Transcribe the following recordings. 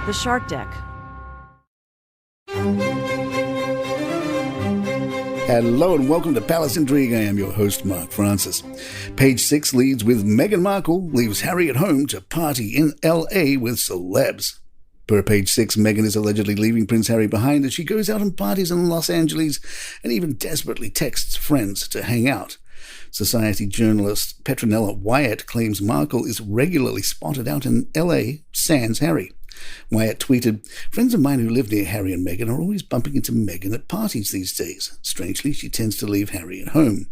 The Shark Deck. Hello and welcome to Palace Intrigue. I am your host, Mark Francis. Page 6 leads with Meghan Markle leaves Harry at home to party in LA with celebs. Per page 6, Meghan is allegedly leaving Prince Harry behind as she goes out on parties in Los Angeles and even desperately texts friends to hang out. Society journalist Petronella Wyatt claims Markle is regularly spotted out in LA sans Harry. Wyatt tweeted, "Friends of mine who live near Harry and Meghan are always bumping into Meghan at parties these days. Strangely, she tends to leave Harry at home."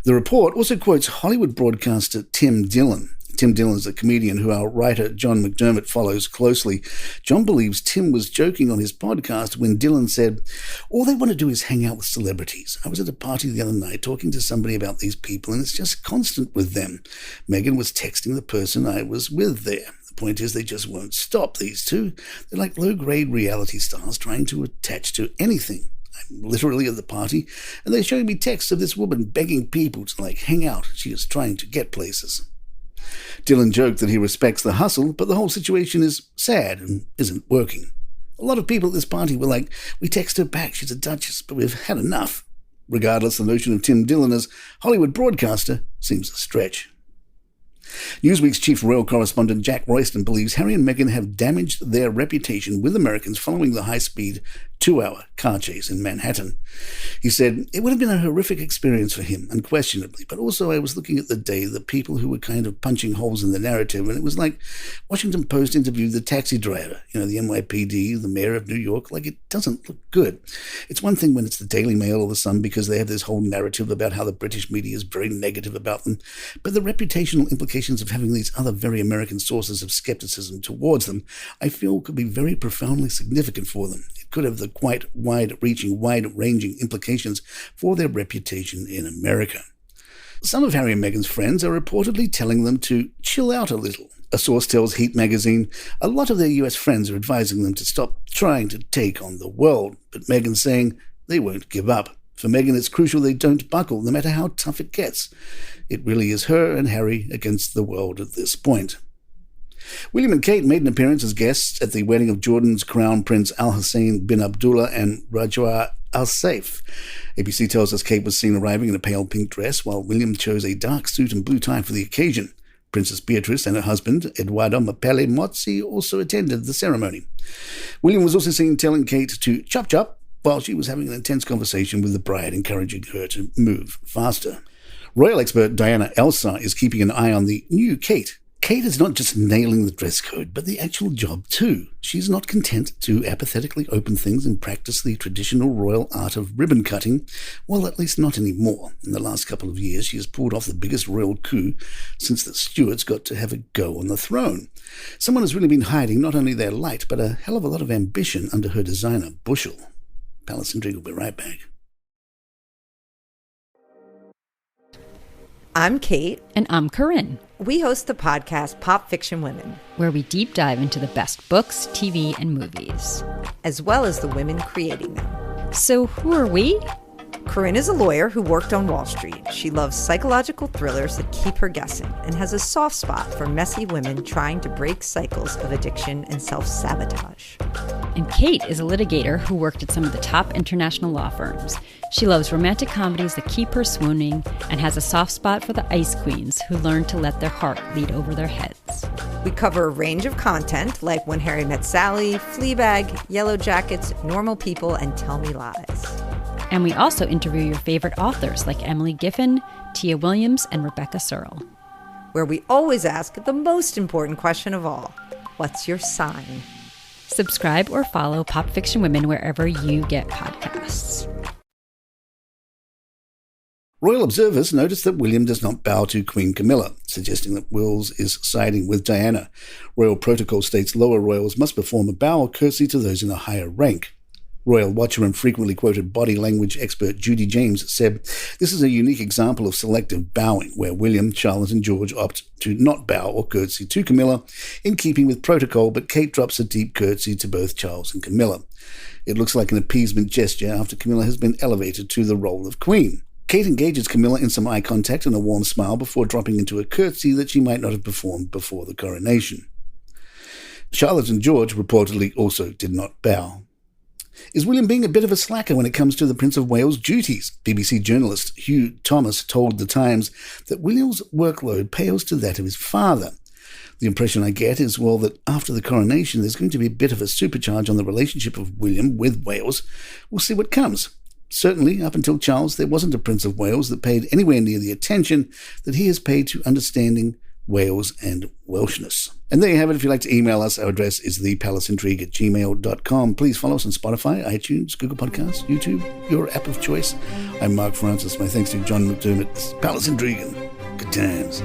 The report also quotes Hollywood broadcaster Tim Dillon. Tim Dillon is a comedian who our writer John McDermott follows closely. John believes Tim was joking on his podcast when Dillon said, "All they want to do is hang out with celebrities. I was at a party the other night talking to somebody about these people and it's just constant with them. Meghan was texting the person I was with there. The point is they just won't stop, these two. They're like low-grade reality stars trying to attach to anything. I'm literally at the party, and they're showing me texts of this woman begging people to, hang out. She is trying to get places." Dillon joked that he respects the hustle, but the whole situation is sad and isn't working. A lot of people at this party were like, "We text her back, she's a duchess, but we've had enough." Regardless, the notion of Tim Dillon as Hollywood broadcaster seems a stretch. Newsweek's chief royal correspondent Jack Royston believes Harry and Meghan have damaged their reputation with Americans following the high-speed 2-hour car chase in Manhattan. He said, "It would have been a horrific experience for him, unquestionably, but also I was looking at the day, the people who were kind of punching holes in the narrative, and it was like Washington Post interviewed the taxi driver, the NYPD, the mayor of New York, it doesn't look good. It's one thing when it's the Daily Mail or the Sun because they have this whole narrative about how the British media is very negative about them, but the reputational implications of having these other very American sources of skepticism towards them, I feel could be very profoundly significant for them. It could have the quite wide-ranging implications for their reputation in America." Some of Harry and Meghan's friends are reportedly telling them to chill out a little. A source tells Heat magazine a lot of their US friends are advising them to stop trying to take on the world, but Meghan's saying they won't give up. For Meghan, it's crucial they don't buckle, no matter how tough it gets. It really is her and Harry against the world at this point. William and Kate made an appearance as guests at the wedding of Jordan's Crown Prince Al Hussein bin Abdullah and Rajwa Al Saif. ABC tells us Kate was seen arriving in a pale pink dress, while William chose a dark suit and blue tie for the occasion. Princess Beatrice and her husband, Edoardo Mapelle Mozzi, also attended the ceremony. William was also seen telling Kate to chop chop, while she was having an intense conversation with the bride, encouraging her to move faster. Royal expert Diana Elsar is keeping an eye on the new Kate. Kate is not just nailing the dress code, but the actual job too. She's not content to apathetically open things and practice the traditional royal art of ribbon cutting. Well, at least not anymore. In the last couple of years, she has pulled off the biggest royal coup since the Stuarts got to have a go on the throne. Someone has really been hiding not only their light, but a hell of a lot of ambition under her designer bushel. Palace Intrigue will be right back. I'm Kate. And I'm Corinne. We host the podcast Pop Fiction Women, where we deep dive into the best books, TV, and movies, as well as the women creating them. So who are we? Corinne is a lawyer who worked on Wall Street. She loves psychological thrillers that keep her guessing and has a soft spot for messy women trying to break cycles of addiction and self-sabotage. And Kate is a litigator who worked at some of the top international law firms. She loves romantic comedies that keep her swooning and has a soft spot for the ice queens who learn to let their heart lead over their heads. We cover a range of content like When Harry Met Sally, Fleabag, Yellow Jackets, Normal People, and Tell Me Lies. And we also interview your favorite authors like Emily Giffin, Tia Williams, and Rebecca Searle. Where we always ask the most important question of all, what's your sign? Subscribe or follow Pop Fiction Women wherever you get podcasts. Royal observers noticed that William does not bow to Queen Camilla, suggesting that Wills is siding with Diana. Royal protocol states lower royals must perform a bow or curtsy to those in a higher rank. Royal watcher and frequently quoted body language expert Judy James said, "This is a unique example of selective bowing, where William, Charlotte and George opt to not bow or curtsy to Camilla in keeping with protocol, but Kate drops a deep curtsy to both Charles and Camilla. It looks like an appeasement gesture after Camilla has been elevated to the role of queen. Kate engages Camilla in some eye contact and a warm smile before dropping into a curtsy that she might not have performed before the coronation." Charlotte and George reportedly also did not bow. Is William being a bit of a slacker when it comes to the Prince of Wales' duties? BBC journalist Hugh Thomas told The Times that William's workload pales to that of his father. The impression I get is, well, that after the coronation there's going to be a bit of a supercharge on the relationship of William with Wales. We'll see what comes. Certainly, up until Charles, there wasn't a Prince of Wales that paid anywhere near the attention that he has paid to understanding Wales and Welshness. And there you have it. If you'd like to email us, our address is thepalaceintrigue@gmail.com. Please follow us on Spotify, iTunes, Google Podcasts, YouTube, your app of choice. I'm Mark Francis. My thanks to John McDermott. Palace Intrigue. Good times.